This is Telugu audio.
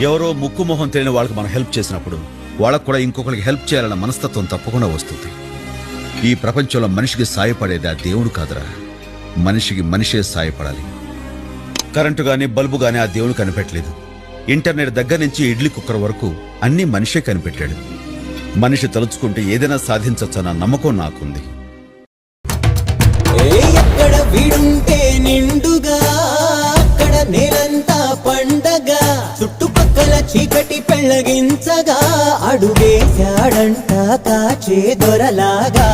ఎవరో ముక్కు మొహం తెలియని వాళ్ళకి మనం హెల్ప్ చేసినప్పుడు వాళ్ళకు కూడా ఇంకొకరికి హెల్ప్ చేయాలన్న మనస్తత్వం తప్పకుండా వస్తుంది. ఈ ప్రపంచంలో మనిషికి సాయపడేది ఆ దేవుడు కాదురా, మనిషికి మనిషే సాయపడాలి. కరెంటు గాని బల్బు గాని ఆ దేవుడు కనిపెట్టలేదు. ఇంటర్నెట్ దగ్గర నుంచి ఇడ్లీ కుక్కర్ వరకు అన్ని మనిషే కనిపెట్టాడు. మనిషి తలుచుకుంటే ఏదైనా సాధించొచ్చన్న నమ్మకం నాకుంది. ఎక్కడ వీడుంటే నిండుగా అక్కడ నేలంతా పండగ, చుట్టుపక్కల చీకటి పెళ్ళగించగా అడుగేశాడంట కాచే దొరలాగా.